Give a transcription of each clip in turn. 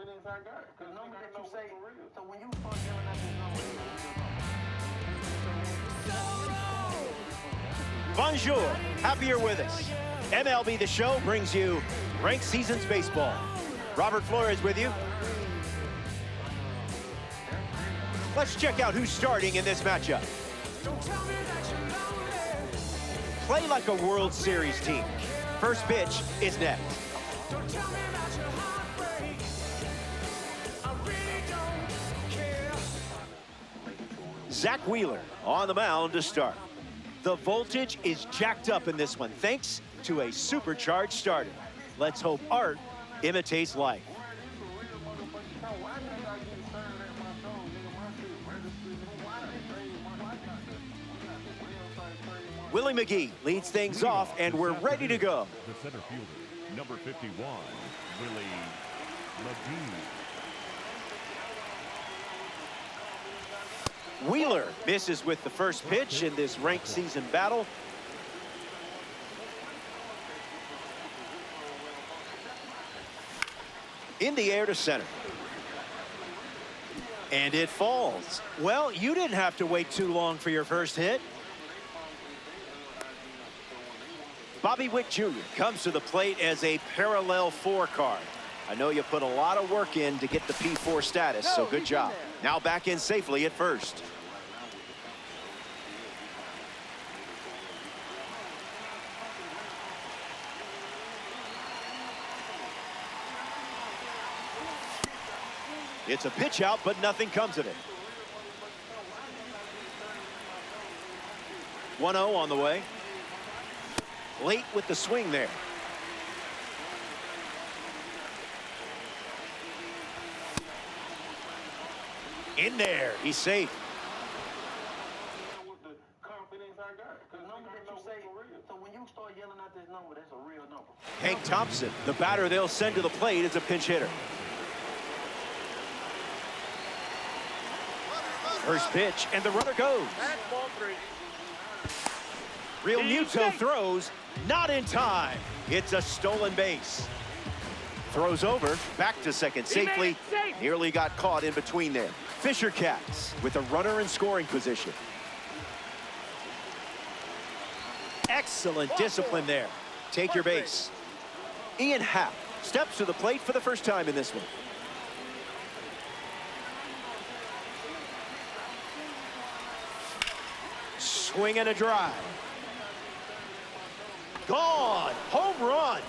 So when you start yelling at this number, Bonjour. Happy you're with us. MLB The Show brings you Ranked Seasons Baseball. Robert Flores with you. Let's check out who's starting in this matchup. Play like a World Series team. First pitch is next. Zach Wheeler on the mound to start. The voltage is jacked up in this one thanks to a supercharged starter. Let's hope art imitates life. Willie McGee leads things off, and we're ready to go. The center fielder, number 51, Willie McGee. Wheeler misses with the first pitch in this ranked season battle. In the air to center. And it falls. Well, you didn't have to wait too long for your first hit. Bobby Witt Jr. comes to the plate as a parallel 4 card. I know you put a lot of work in to get the P4 status, so good job. Now back in safely at first. It's a pitch out, but nothing comes of it. 1-0 on the way. Late with the swing there. In there, he's safe. Hank Thompson, the batter they'll send to the plate, is a pinch hitter. First pitch, and the runner goes. Real Muto throws, not in time. It's a stolen base. Throws over, back to second safely. Nearly got caught in between there. Fisher Cats with a runner in scoring position. Excellent discipline there. Take your base. Ian Happ steps to the plate for the first time in this one. Swing and a drive. Gone. Home run.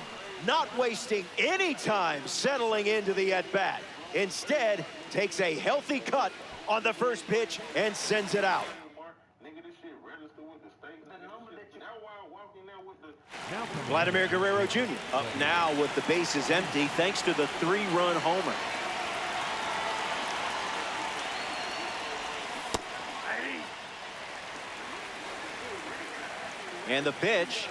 Not wasting any time settling into the at-bat. Instead, takes a healthy cut on the first pitch and sends it out. Vladimir Guerrero Jr. up now with the bases empty thanks to the 3-run homer. And the pitch.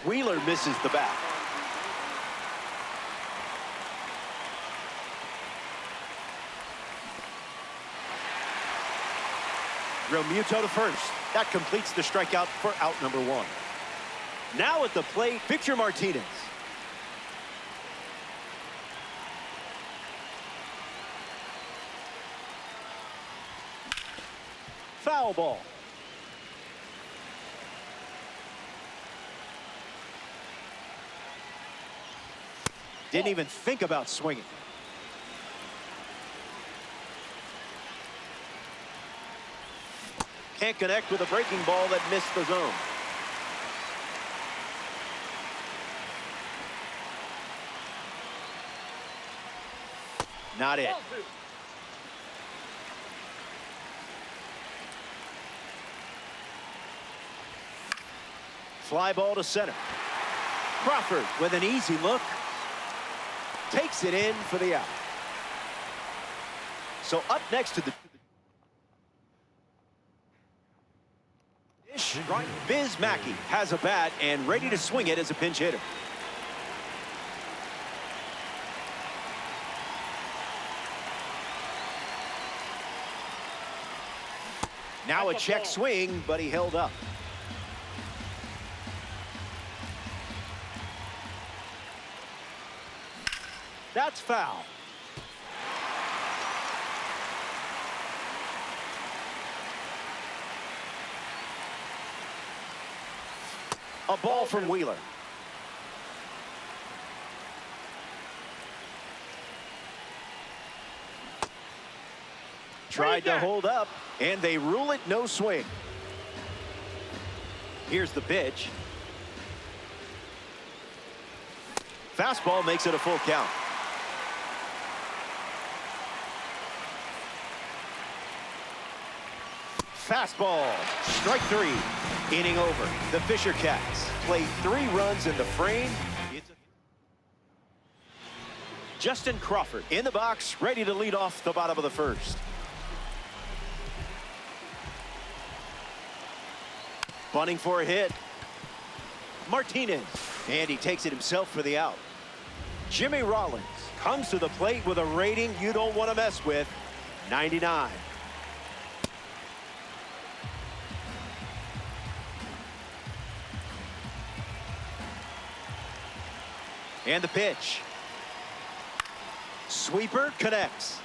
Wheeler misses the bat. Real Muto to first. That completes the strikeout for out number 1. Now at the plate, Victor Martinez. Foul ball. Didn't even think about swinging. Can't connect with a breaking ball that missed the zone. Not it. Fly ball to center. Crawford with an easy look. Takes it in for the out. So up next to the dish, right? Biz Mackey has a bat and ready to swing it as a pinch hitter. Now a check swing, but he held up. That's foul. A ball from Wheeler. Tried to hold up, and they rule it no swing. Here's the pitch. Fastball makes it a full count. Fastball, strike 3. Inning over. The Fisher Cats played 3 runs in the frame. Justin Crawford in the box, ready to lead off the bottom of the first. Bunting for a hit. Martinez, and he takes it himself for the out. Jimmy Rollins comes to the plate with a rating you don't want to mess with, 99. And the pitch. Sweeper connects.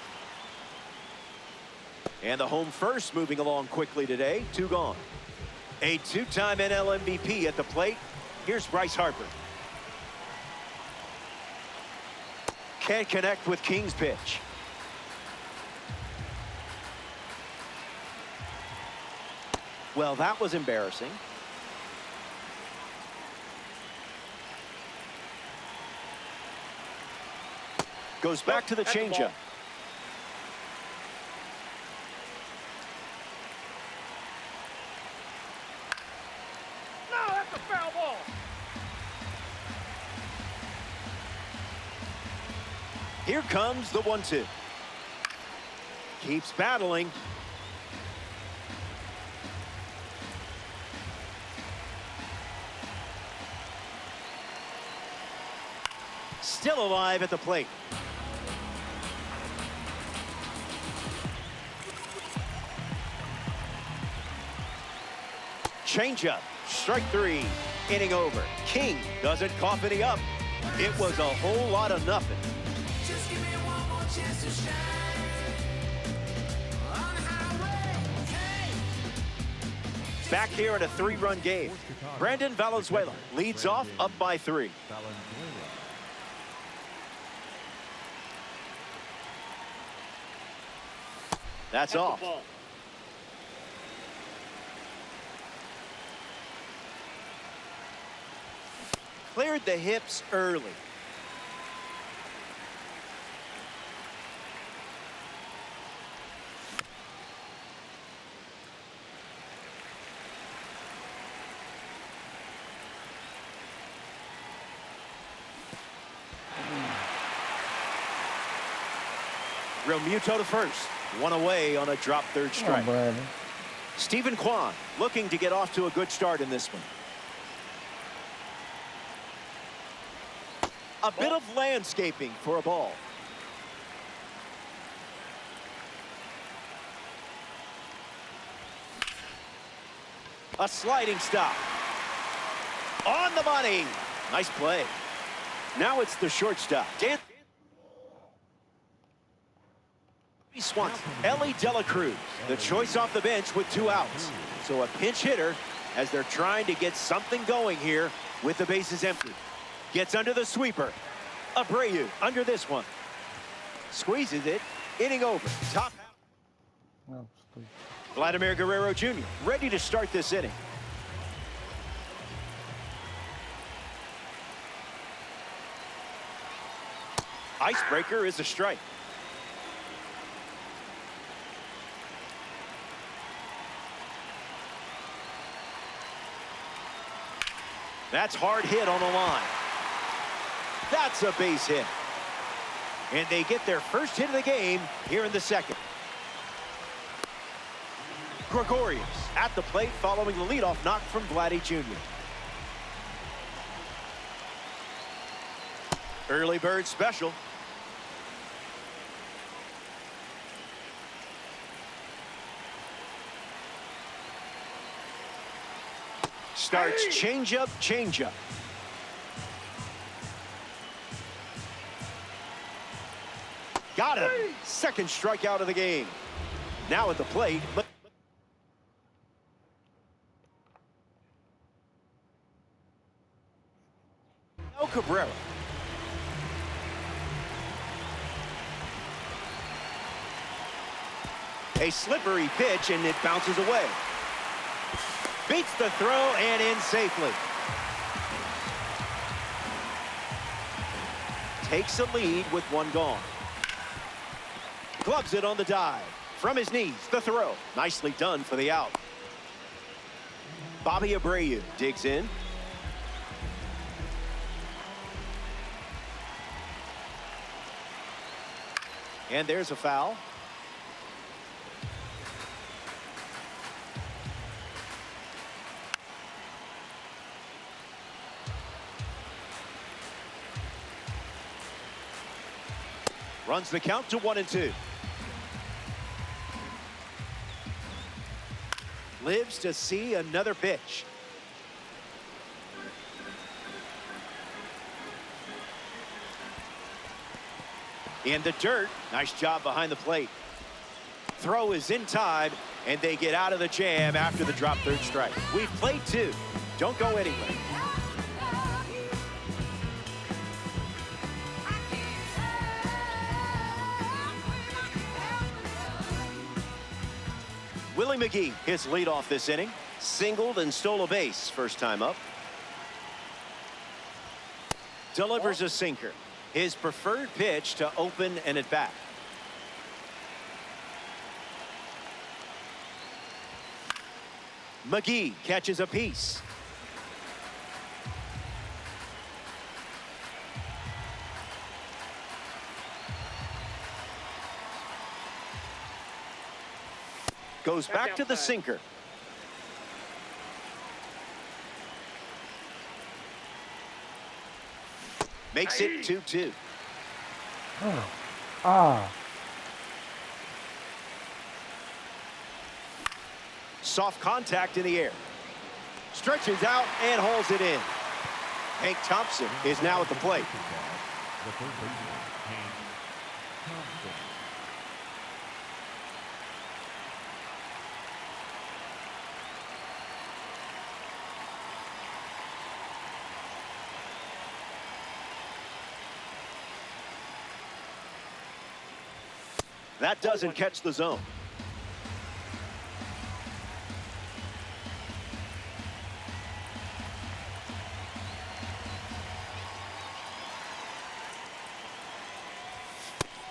And the home first moving along quickly today. 2 gone. A 2-time NL MVP at the plate. Here's Bryce Harper. Can't connect with King's pitch. Well, that was embarrassing. Goes back to the changeup. No, that's a foul ball. Here comes the 1-2. Keeps battling. Still alive at the plate. Changeup, strike 3, inning over. King doesn't cough any up. It was a whole lot of nothing. Just give me one more chance to shine on the highway. Hey. Back here in a 3-run game. Brandon Valenzuela leads off up by 3. That's off. Cleared the hips early. Real Muto to first. 1 away on a drop third strike. Stephen Kwan looking to get off to a good start in this one. A bit of landscaping for a ball. A sliding stop. On the money. Nice play. Now it's the shortstop. Dan Swanson. Ellie Dela Cruz, the choice off the bench with 2 outs. So a pinch hitter as they're trying to get something going here with the bases empty. Gets under the sweeper. Abreu under this one. Squeezes it. Inning over. Top. Vladimir Guerrero Jr. ready to start this inning. Icebreaker is a strike. That's hard hit on the line. That's a base hit. And they get their first hit of the game here in the second. Gregorius at the plate following the leadoff knock from Vladdy Jr. Early bird special. Starts changeup. Got him. Second strikeout of the game. Now at the plate. Cabrera. A slippery pitch, and it bounces away. Beats the throw and in safely. Takes a lead with one gone. Gloves it on the dive. From his knees, the throw. Nicely done for the out. Bobby Abreu digs in. And there's a foul. Runs the count to 1-2. Lives to see another pitch. In the dirt. Nice job behind the plate. Throw is in time, and they get out of the jam after the drop third strike. We've played two. Don't go anywhere. Willie McGee, his leadoff this inning. Singled and stole a base first time up. Delivers a sinker. His preferred pitch to open an at-bat. McGee catches a piece. Goes back to the sinker. Makes it 2-2. Soft contact in the air. Stretches out and holds it in. Hank Thompson is now at the plate. The third baseman, Hank Thompson. That doesn't catch the zone.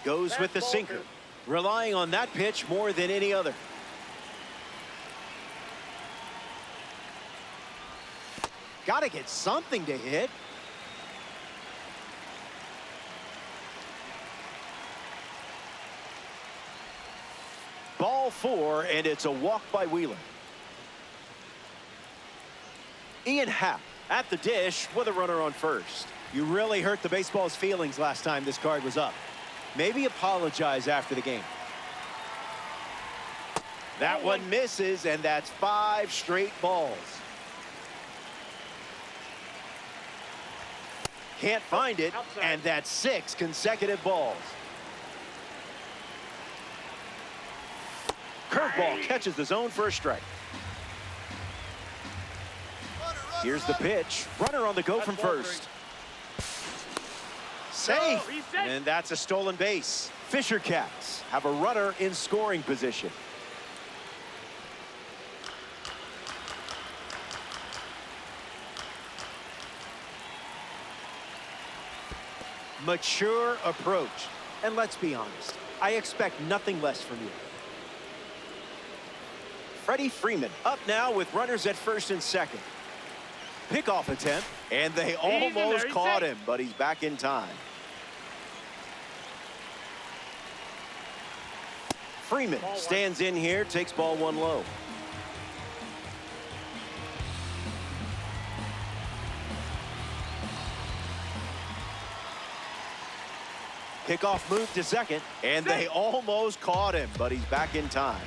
Goes with the sinker, relying on that pitch more than any other. Got to get something to hit. Ball 4, and it's a walk by Wheeler. Ian Happ at the dish with a runner on first. You really hurt the baseball's feelings last time this card was up. Maybe apologize after the game. That one misses, and that's 5 straight balls. Can't find it, and that's 6 consecutive balls. Curveball catches the zone for a strike. Here's the pitch. Runner on the go from first. Safe, and that's a stolen base. Fisher Cats have a runner in scoring position. Mature approach. And let's be honest, I expect nothing less from you. Freddie Freeman up now with runners at first and second. Pickoff attempt, and they almost caught him, but he's back in time. Freeman stands in here, takes ball 1 low. Kickoff move to second, and they almost caught him, but he's back in time.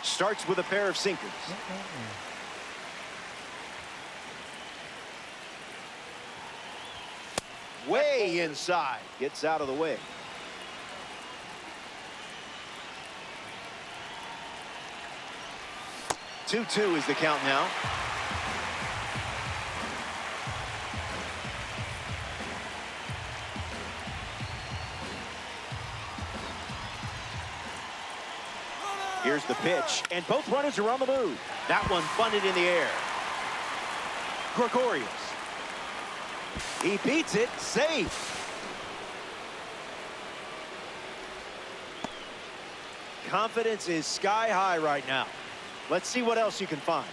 Starts with a pair of sinkers. way inside. Gets out of the way. Two-two is the count now. Here's the pitch, and both runners are on the move. That one bunted in the air. Gregorius. He beats it, safe. Confidence is sky high right now. Let's see what else you can find.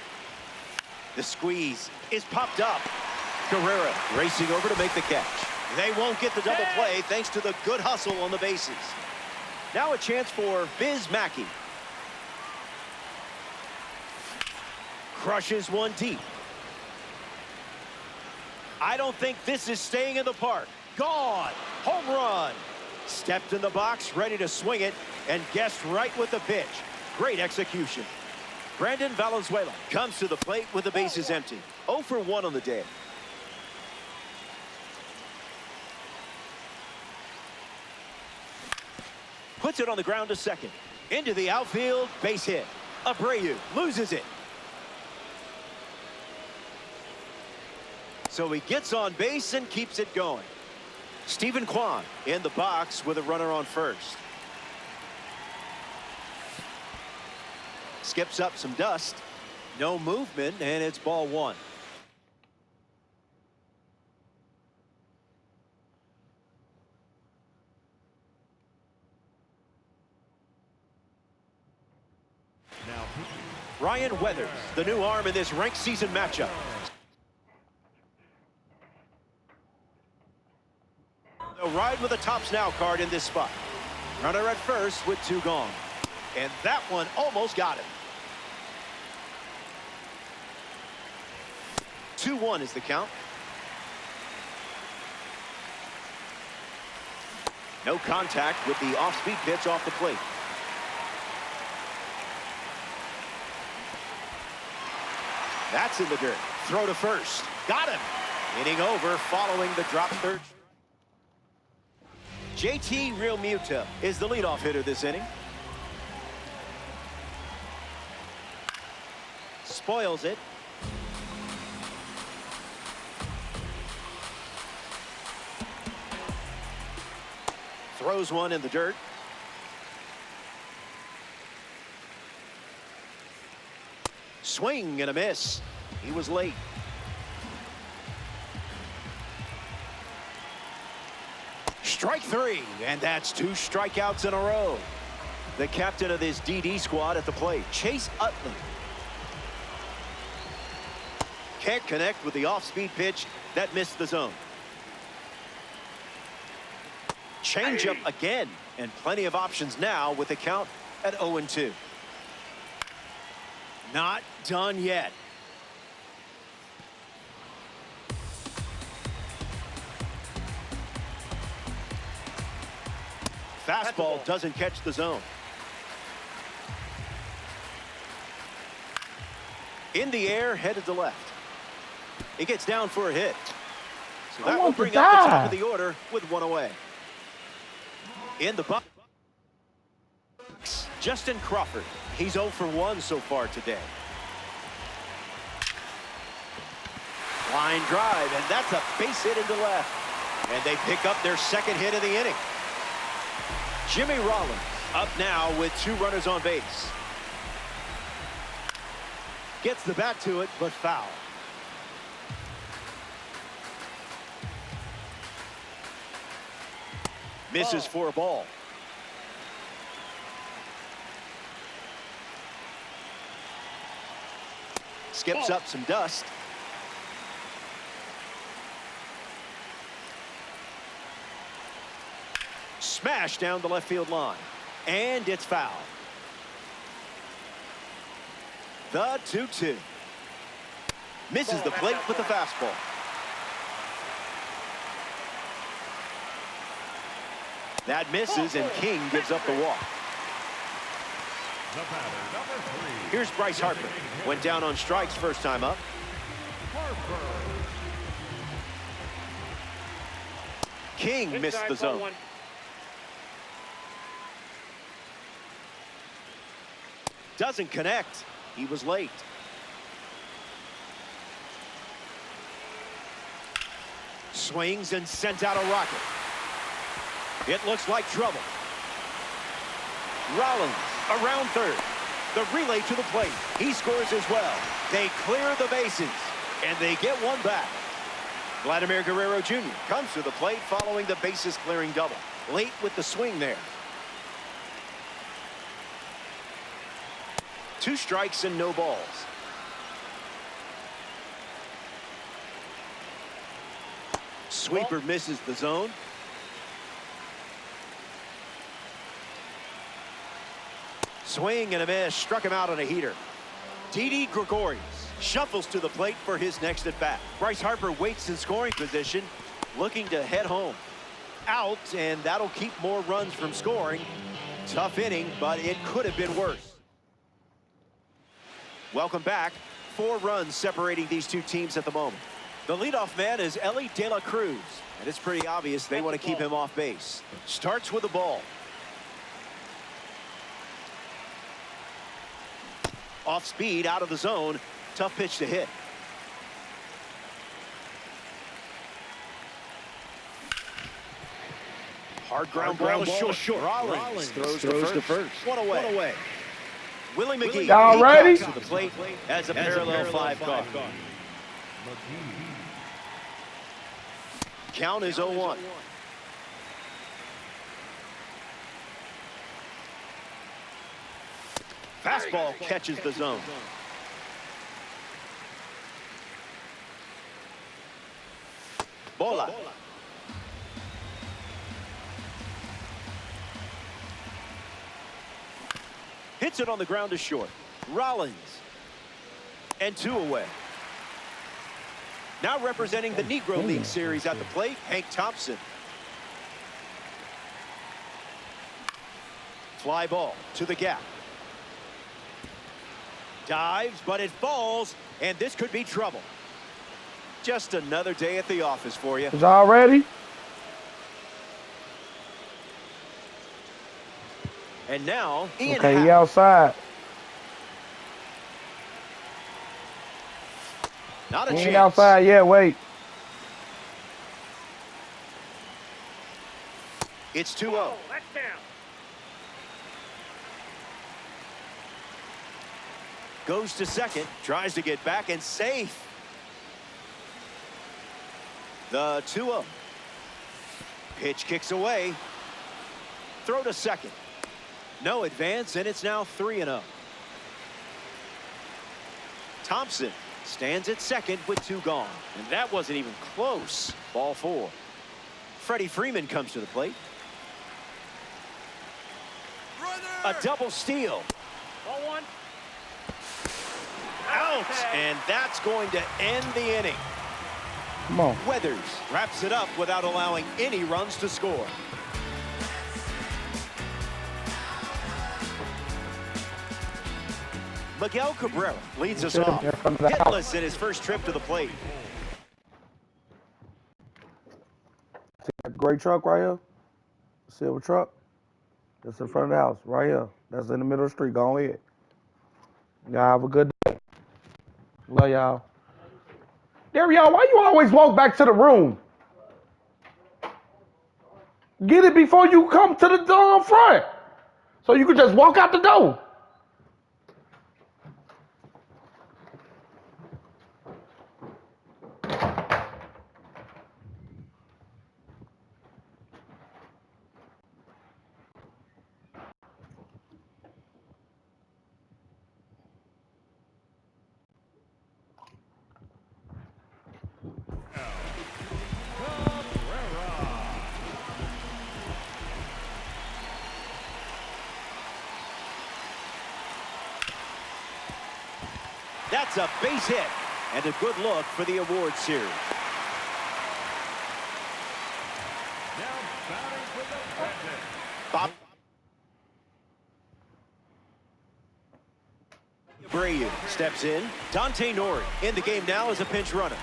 The squeeze is popped up. Guerrero racing over to make the catch. They won't get the double play thanks to the good hustle on the bases. Now a chance for Biz Mackey. Crushes one deep. I don't think this is staying in the park. Gone. Home run. Stepped in the box, ready to swing it, and guessed right with the pitch. Great execution. Brandon Valenzuela comes to the plate with the bases empty. 0 for 1 on the day. Puts it on the ground to second. Into the outfield, base hit. Abreu loses it. So he gets on base and keeps it going. Stephen Kwan in the box with a runner on first. Skips up some dust. No movement, and it's ball one. Now, Ryan Weathers, the new arm in this ranked season matchup. They'll ride with a tops now card in this spot. Runner at first with 2 gone. And that one almost got him. 2-1 is the count. No contact with the off-speed pitch off the plate. That's in the dirt. Throw to first. Got him. Inning over following the drop third. JT Realmuto is the leadoff hitter this inning. Spoils it. Throws one in the dirt. Swing and a miss. He was late. Strike 3, and that's 2 strikeouts in a row. The captain of this DD squad at the plate, Chase Utley. Can't connect with the off-speed pitch. That missed the zone. Changeup again, and plenty of options now with the count at 0-2. Not done yet. Fastball doesn't catch the zone. In the air, headed to left. He gets down for a hit. So that will bring up the top of the order with 1 away. In the box, Justin Crawford. He's 0 for 1 so far today. Line drive, and that's a base hit into left. And they pick up their second hit of the inning. Jimmy Rollins up now with 2 runners on base. Gets the bat to it, but foul. Misses for a ball. Skips up some dust. Smash down the left field line. And it's foul. The 2-2. Misses the plate with the fastball. That misses, and King gives up the walk. the batter, number 3. Here's Bryce Harper. Went down on strikes first time up. Harper. King missed the zone. Doesn't connect. He was late. Swings and sent out a rocket. It looks like trouble. Rollins around third. The relay to the plate. He scores as well. They clear the bases, and they get one back. Vladimir Guerrero Jr. comes to the plate following the bases clearing double. Late with the swing there. 2 strikes and no balls. Sweeper misses the zone. Swing and a miss. Struck him out on a heater. Didi Gregorius shuffles to the plate for his next at bat. Bryce Harper waits in scoring position, looking to head home. Out, and that'll keep more runs from scoring. Tough inning, but it could have been worse. Welcome back. 4 runs separating these two teams at the moment. The leadoff man is Ellie De La Cruz, and it's pretty obvious they want to keep him off base. Starts with a ball. Off speed, out of the zone. Tough pitch to hit. Hard ground ball short. Rollins throws to first. One away. Willie McGee. Y'all ready? To the plate as a parallel 5 car. Count is 0-1. Fastball catches the zone. Bola. Hits it on the ground to short. Rollins. And 2 away. Now representing the Negro League Series at the plate, Hank Thompson. Fly ball to the gap. Dives, but it falls, and this could be trouble. Just another day at the office for you. Is y'all ready? And now, Ian Okay, Happ. he outside. Not a He chance. ain't outside yet, wait. It's 2-0. That's down. Goes to second, tries to get back, and safe. The 2-0. Pitch kicks away. Throw to second. No advance, and it's now 3-0. Thompson stands at second with 2 gone. And that wasn't even close. Ball 4. Freddie Freeman comes to the plate. A double steal. Ball 1. Out, and that's going to end the inning. Come on. Weathers wraps it up without allowing any runs to score. Miguel Cabrera leads us off, hitless in his first trip to the plate. See that gray truck right here? Silver truck? That's in front of the house, right here. That's in the middle of the street. Go ahead. Y'all have a good day. Love y'all. There y'all, why you always walk back to the room? Get it before you come to the door front. So you can just walk out the door. That's a base hit and a good look for the award series. Now batting for the Brandon. Bob Abreu steps in. Dante Nori in the game now as a pinch runner.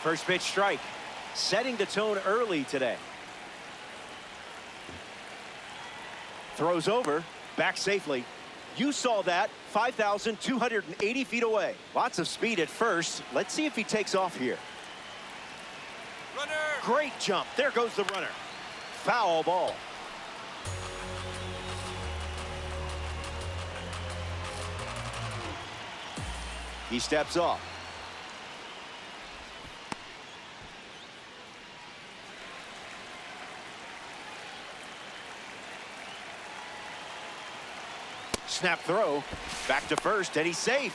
First pitch strike. Setting the tone early today. Throws over. Back safely. You saw that 5,280 feet away. Lots of speed at first. Let's see if he takes off here. Runner. Great jump. There goes the runner. Foul ball. He steps off. Snap throw. Back to first, and he's safe.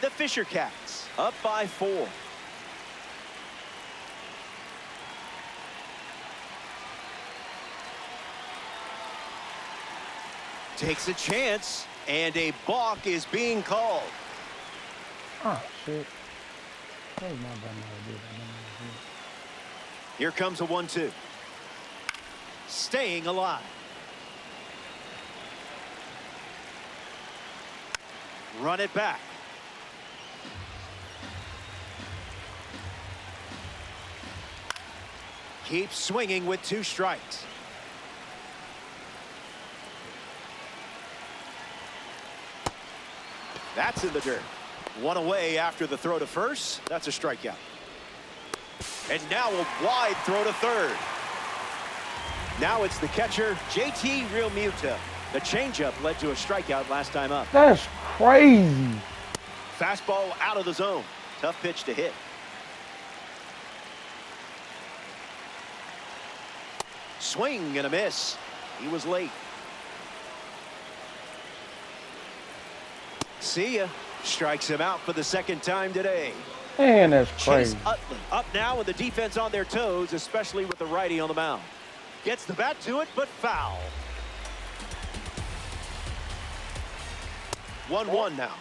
The Fisher Cats up by 4. Takes a chance, and a balk is being called. Oh, shit. That was my bad. I did that. Here comes a 1-2. Staying alive. Run it back. Keeps swinging with 2 strikes. That's in the dirt. 1 away after the throw to first. That's a strikeout. And now a wide throw to third. Now it's the catcher, JT Realmuto. The changeup led to a strikeout last time up. That's crazy. Fastball out of the zone. Tough pitch to hit. Swing and a miss. He was late. See ya. Strikes him out for the 2nd time today. Man, that's Chase crazy. Utley up now with the defense on their toes, especially with the righty on the mound. Gets the bat to it, but foul. 1-1 now.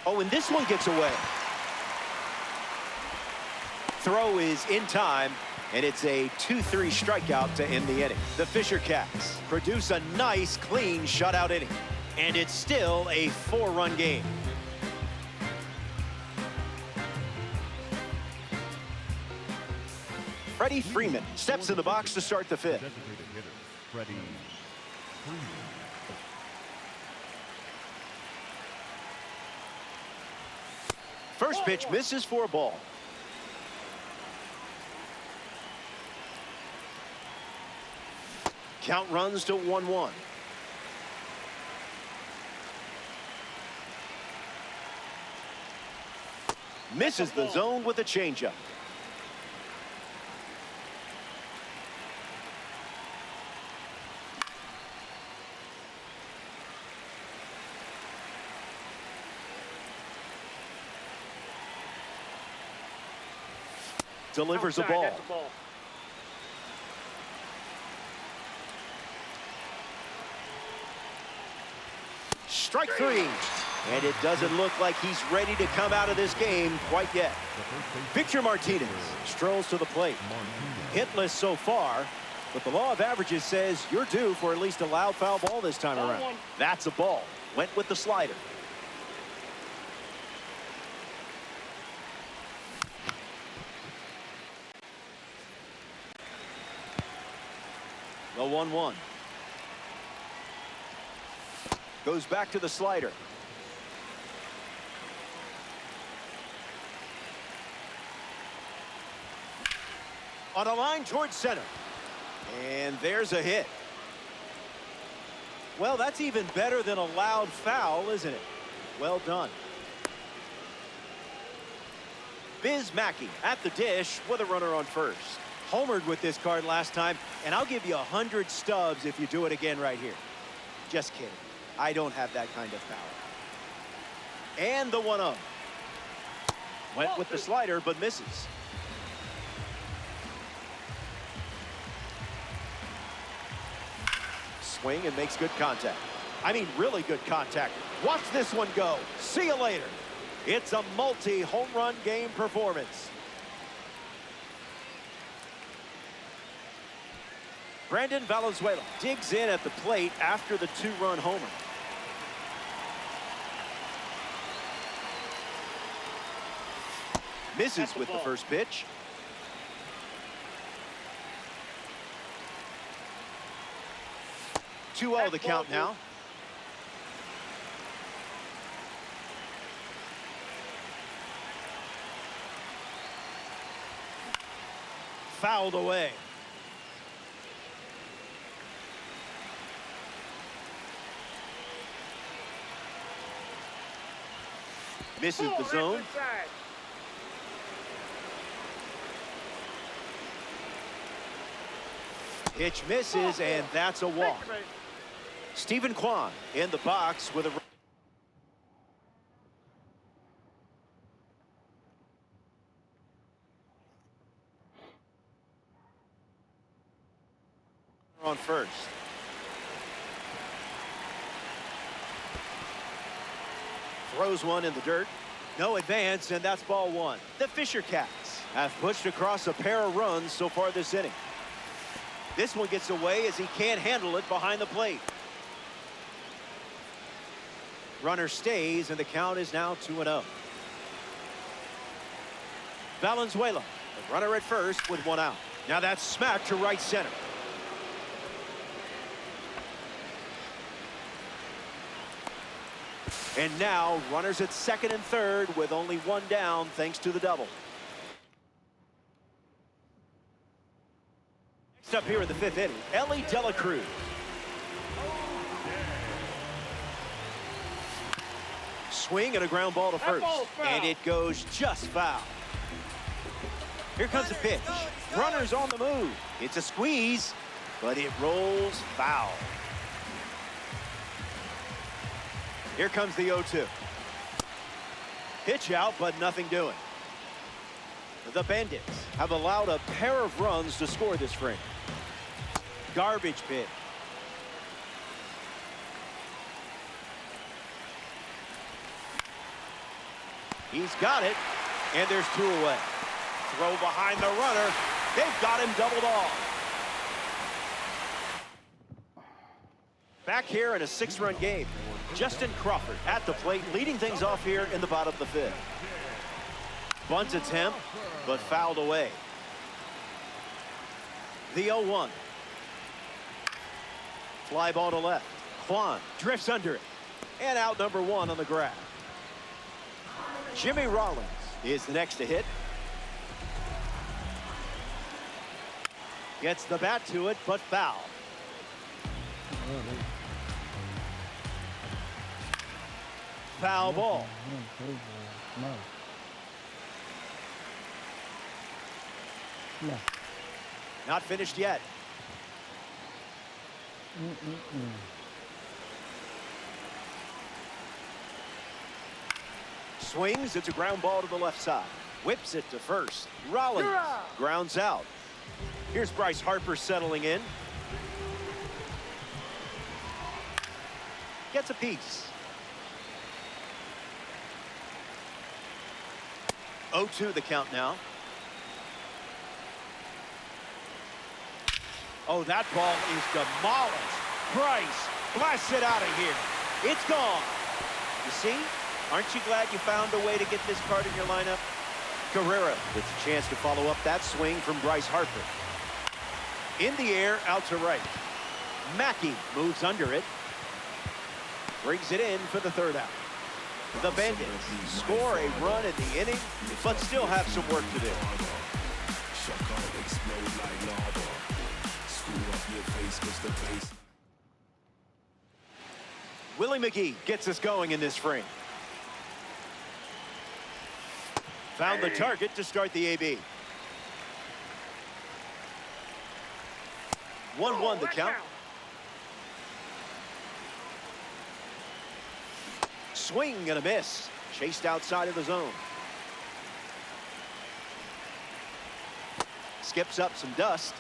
Oh, and this one gets away. Throw is in time, and it's a 2-3 strikeout to end the inning. The Fisher Cats produce a nice, clean shutout inning, and it's still a 4-run game. Freddie Freeman steps in the box to start the 5th. Designated hitter, Freddie Freeman. First pitch misses for a ball. Count runs to 1-1. Misses the zone with a changeup. Delivers a ball. Strike 3. And it doesn't look like he's ready to come out of this game quite yet. Victor Martinez strolls to the plate. Hitless so far, but the law of averages says you're due for at least a loud foul ball this time around. That's a ball. Went with the slider. The 1-1. Goes back to the slider. On a line towards center. And there's a hit. Well, that's even better than a loud foul, isn't it? Well done. Biz Mackey at the dish with a runner on first. Homered with this card last time, and I'll give you 100 stubs if you do it again right here. Just kidding. I don't have that kind of power. And the 1-0. Went with the slider, but misses. Swing and makes good contact. I mean, really good contact. Watch this one go. See you later. It's a multi-home run game performance. Brandon Valenzuela digs in at the plate after the two-run homer. Misses with the first pitch. Two 2-0 the count now. Fouled away. Misses the zone. Pitch misses, and that's a walk. Stephen Kwan in the box with a on first. Throws one in the dirt. No advance, and that's ball one. The Fisher Cats have pushed across a pair of runs so far this inning. This one gets away as he can't handle it behind the plate. Runner stays, and the count is now 2-0. Valenzuela, the runner at first with one out. Now that's smacked to right center. And now runners at second and third with only one down thanks to the double. Next up here in the fifth inning, Ellie De La Cruz. Swing and a ground ball to first. And it goes just foul. Here comes the pitch. Runners on the move. It's a squeeze, but it rolls foul. Here comes the 0-2. Pitch out, but nothing doing. The Bandits have allowed a pair of runs to score this frame. Garbage pitch. He's got it, and there's two away. Throw behind the runner. They've got him doubled off. Back here in a 6-run game. Justin Crawford at the plate, leading things off here in the bottom of the fifth. Bunt attempt, but fouled away. The 0-1. Fly ball to left. Kwan drifts under it. And out number one on the grab. Jimmy Rollins is the next to hit. Gets the bat to it, but foul. Foul ball. Not finished yet. Swings, it's a ground ball to the left side. Whips it to first. Rollins grounds out. Here's Bryce Harper settling in. Gets a piece. 0-2 the count now. Oh, that ball is demolished. Bryce blasts it out of here. It's gone. You see? Aren't you glad you found a way to get this card in your lineup? Guerrero gets a chance to follow up that swing from Bryce Harper. In the air, out to right. Mackey moves under it. Brings it in for the third out. The Bandits score a run in the inning, but still have some work to do. Willie McGee gets us going in this frame. Found the target to start the AB. 1-1 the count. Swing and a miss. Chased outside of the zone. Skips up some dust.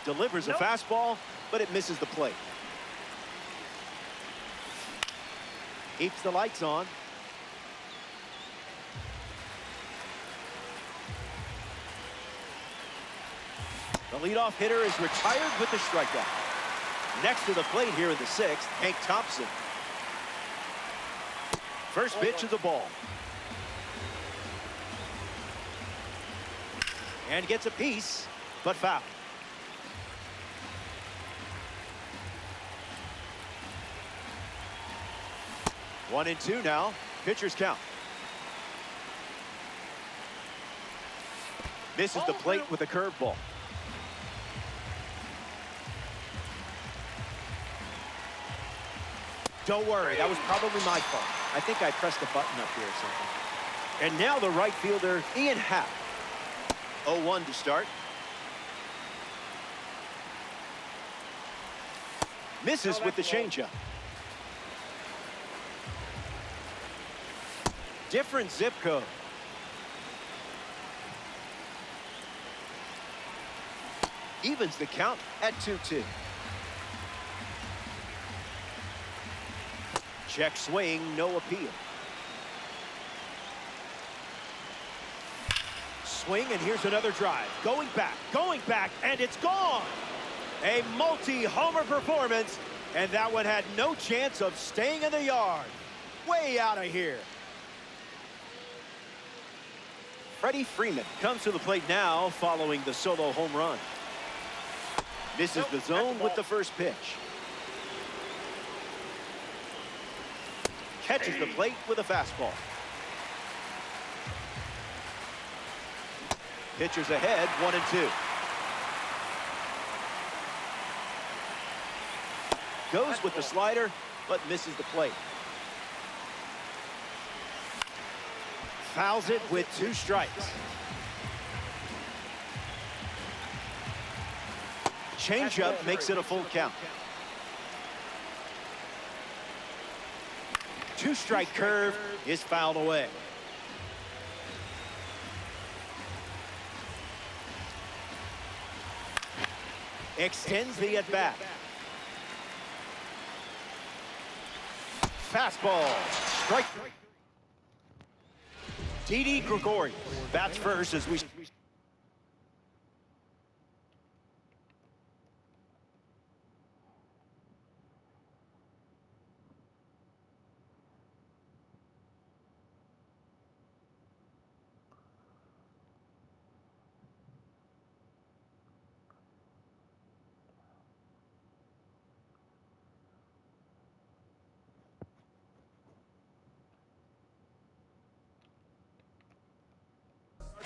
Delivers a fastball, but it misses the plate. Keeps the lights on. The leadoff hitter is retired with the strikeout. Next to the plate here in the 6th, Hank Thompson. First pitch of the ball. And gets a piece, but foul. One and two now. Pitcher's count. Misses the plate with a curveball. Don't worry, that was probably my fault. I think I pressed a button up here or something. And now the right fielder, Ian Happ. 0-1 to start. Misses with the changeup. Different zip code. Evens the count at 2-2. Check swing, no appeal. Swing, and here's another drive. Going back, and it's gone. A multi-homer performance, and that one had no chance of staying in the yard. Way out of here. Freddie Freeman comes to the plate now following the solo home run. Misses the zone with the first pitch. Catches the plate with a fastball. Pitchers ahead, 1-2. Goes with the slider, but misses the plate. Fouls it with 2 strikes. Changeup makes it a full count. 2-strike curve is fouled away. Extends the at-bat. Fastball. Strike. Didi Gregorius bats first as we...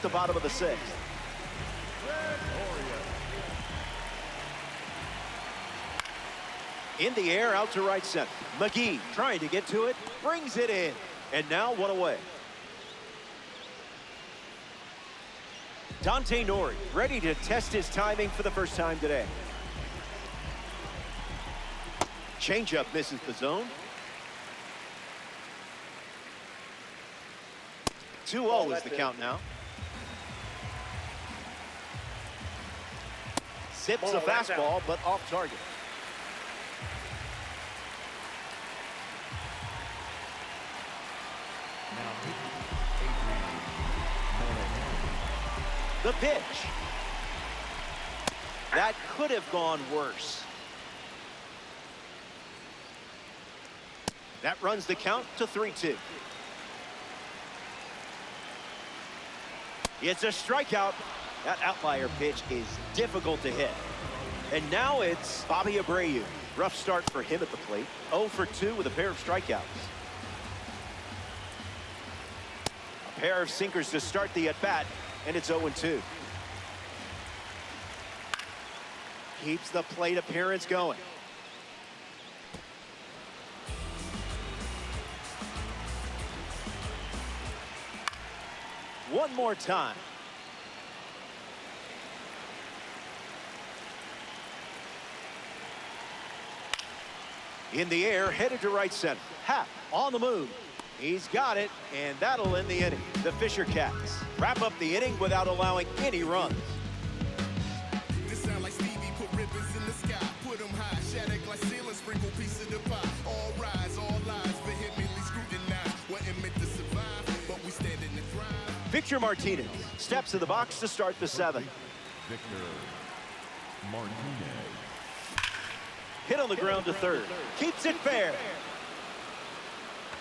the bottom of the 6th. In the air, out to right center. McGee trying to get to it, brings it in, and now 1 away. Dante Nori ready to test his timing for the first time today. Changeup misses the zone. 2-0 is the count now. Zips a fastball, but off target. The pitch. That could have gone worse. That runs the count to 3-2. It's a strikeout. That outlier pitch is difficult to hit. And now it's Bobby Abreu. Rough start for him at the plate. 0 for 2 with a pair of strikeouts. A pair of sinkers to start the at-bat, and it's 0-2. Keeps the plate appearance going. One more time. In the air, headed to right center. Happ on the move. He's got it, and that'll end the inning. The Fisher Cats wrap up the inning without allowing any runs. This sound like Stevie put ribbons in the sky, put them high, shattered like ceiling, sprinkle piece of the pie. All rise, all lies, vehemently scrutinized. Wasn't meant to survive, but we stand in the drive. Victor Martinez steps to the box to start the 7th. Victor Martinez. Hit on the ground to third. Keeps it fair.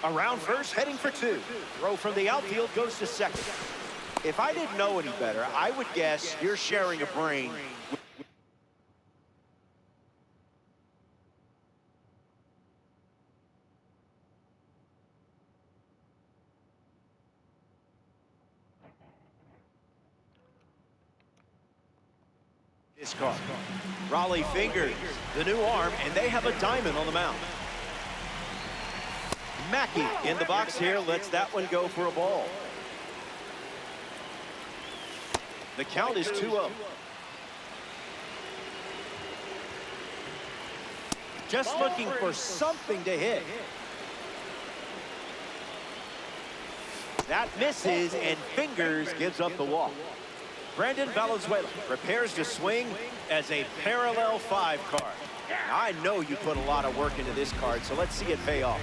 Around first, heading for two. Throw from the outfield goes to second. If I didn't know any better, I would guess you're sharing a brain. This card. Raleigh fingers the new arm, and they have a diamond on the mound. Mackey in the box here lets that one go for a ball. The count is 2-0. Just looking for something to hit. That misses, and Fingers gives up the walk. Brandon Valenzuela prepares to swing as a parallel 5 card. Now, I know you put a lot of work into this card, so let's see it pay off.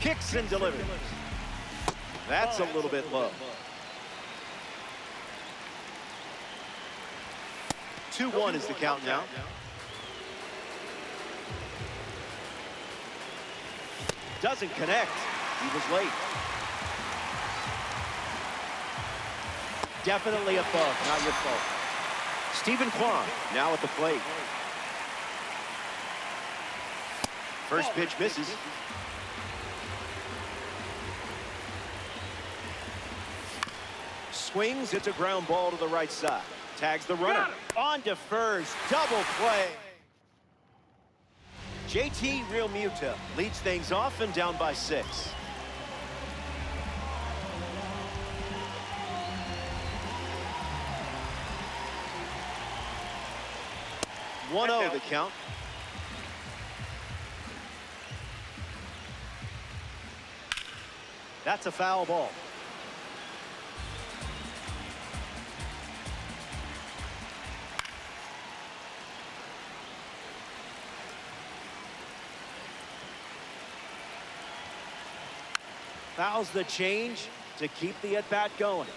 Kicks and delivers. That's a little bit low. 2-1 is the count now. Doesn't connect. He was late. Definitely a bug, not your fault. Stephen Kwan now at the plate. First pitch misses. Swings, it's a ground ball to the right side. Tags the runner. On to first, double play. JT Realmuto leads things off and down by 6. 1-0 the count. That's a foul ball. Fouls the change to keep the at-bat going.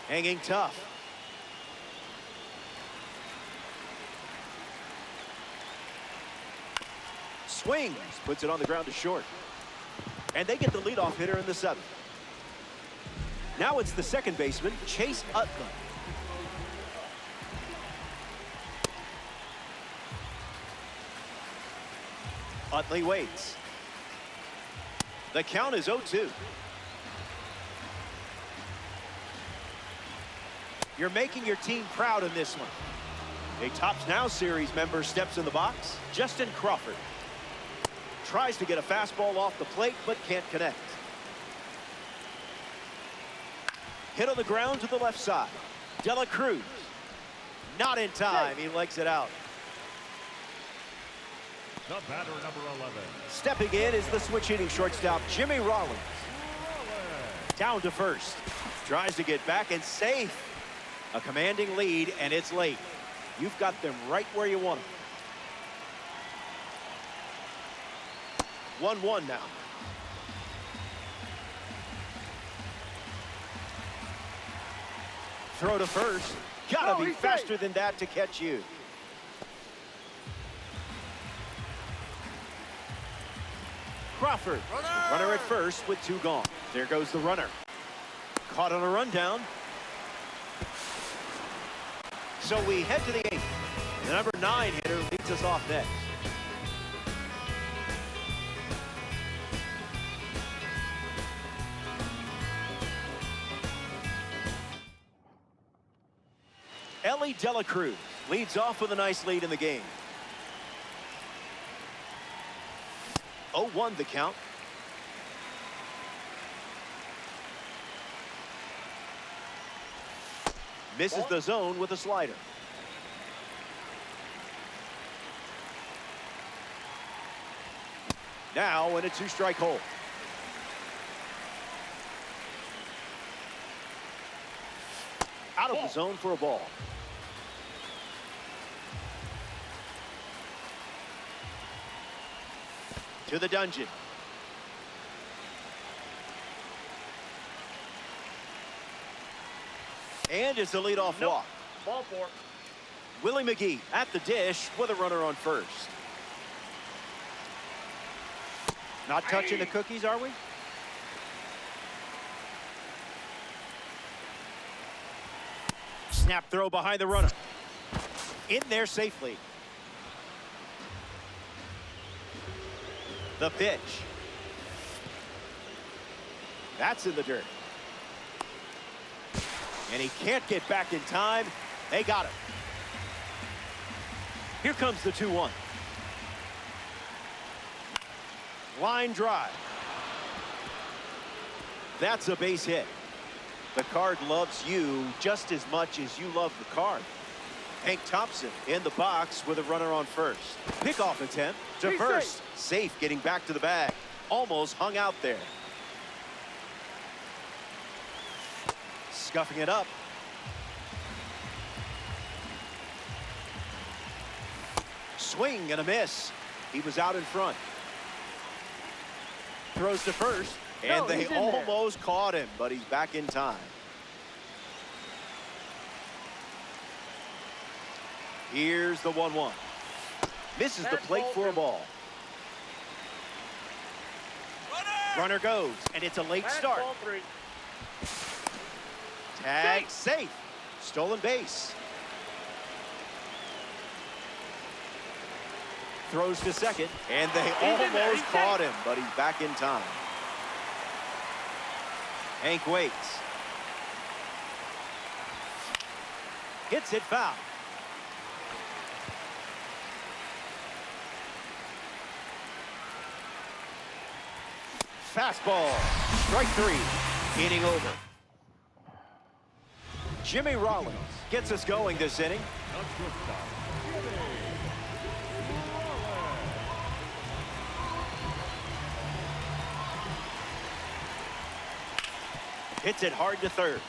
Hanging tough. Swings, puts it on the ground to short. And they get the leadoff hitter in the 7th. Now it's the second baseman, Chase Utley. Utley waits. The count is 0-2. You're making your team proud in this one. A Tops Now series member steps in the box. Justin Crawford tries to get a fastball off the plate, but can't connect. Hit on the ground to the left side. De La Cruz, not in time. He legs it out. The batter, number 11. Stepping in is the switch-hitting shortstop, Jimmy Rollins. Down to first. Tries to get back and safe. A commanding lead, and it's late. You've got them right where you want them. 1-1 now. Throw to first. Gotta be faster than that to catch you. Crawford, runner at first with 2 gone. There goes the runner. Caught on a rundown. So we head to the 8th. The number 9 hitter leads us off next. Ellie De La Cruz leads off with a nice lead in the game. 0-1 the count. Misses the zone with a slider. Now in a 2-strike hole. Out of the zone for a ball. To the dungeon. And it's a leadoff walk. Ball four. Willie McGee at the dish with a runner on first. Not touching the cookies, are we? Snap throw behind the runner. In there safely. The pitch. That's in the dirt. And he can't get back in time. They got him. Here comes the 2-1. Line drive. That's a base hit. The card loves you just as much as you love the card. Hank Thompson in the box with a runner on first. Pickoff attempt to first. Safe getting back to the bag. Almost hung out there. Scuffing it up. Swing and a miss. He was out in front. Throws to first. And they almost caught him, but he's back in time. Here's the 1-1. Misses the plate for a ball. Runner goes, and it's a late start. Tag safe. Stolen base. Throws to second, and they almost caught him, but he's back in time. Hank waits. Hits it foul. Fastball. Strike three. Inning over. Jimmy Rollins gets us going this inning. Hits it hard to third.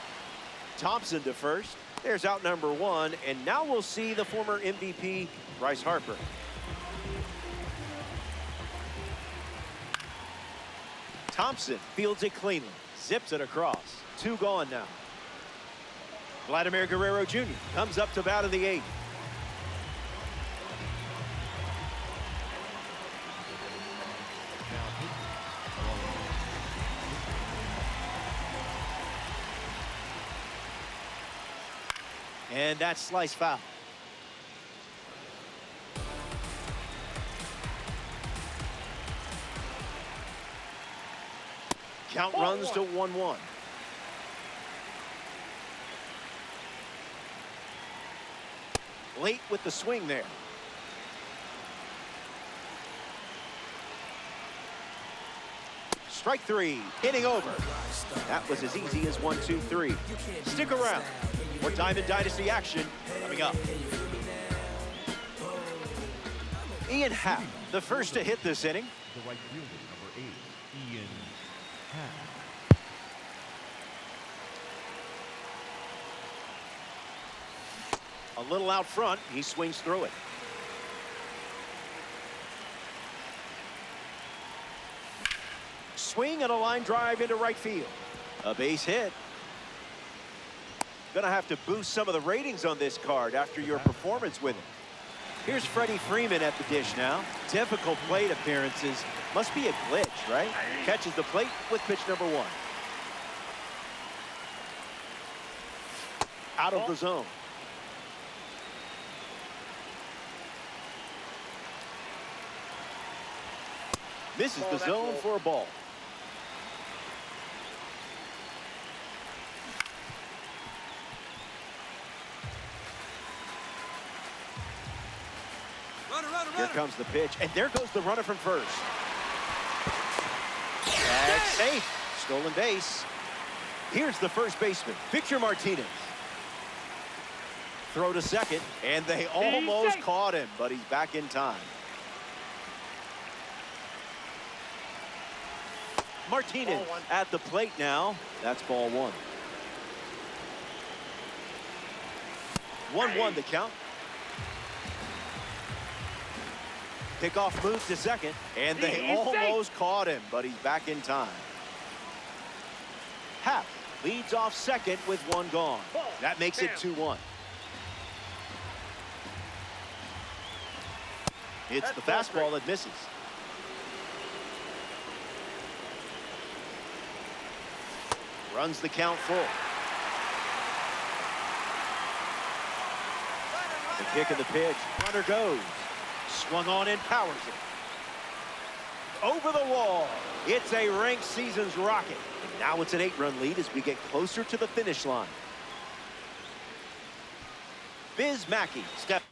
Thompson to first. There's out number 1, and now we'll see the former MVP, Bryce Harper. Thompson fields it cleanly. Zips it across. 2 gone now. Vladimir Guerrero Jr. comes up to bat in the 8th. And that's slice foul. Count runs to 1-1. Late with the swing there. Strike 3, inning over. That was as easy as 1, 2, 3. Stick around. More Diamond Dynasty action coming up. Ian Happ, the first to hit this inning. The right fielder, number 8, Ian Happ. A little out front, he swings through it. Swing and a line drive into right field. A base hit. Gonna have to boost some of the ratings on this card after your performance with it. Here's Freddie Freeman at the dish now. Difficult plate appearances. Must be a glitch, right? Catches the plate with pitch number 1. Out of the zone. Misses the zone for a ball. Here comes the pitch, and there goes the runner from first. Tag safe. Stolen base. Here's the first baseman, Victor Martinez. Throw to second, and they almost caught him, but he's back in time. Martinez at the plate now. That's ball 1. 1-1 the count. Pickoff moves to second, and they almost caught him, but he's back in time. Happ Leads off second with one gone. That makes it 2-1. It's the fastball that misses. Runs the count full. The kick of the pitch. Runner goes. Swung on and powers it. Over the wall. It's a ranked season's rocket. And now it's an 8-run lead as we get closer to the finish line. Biz Mackey step.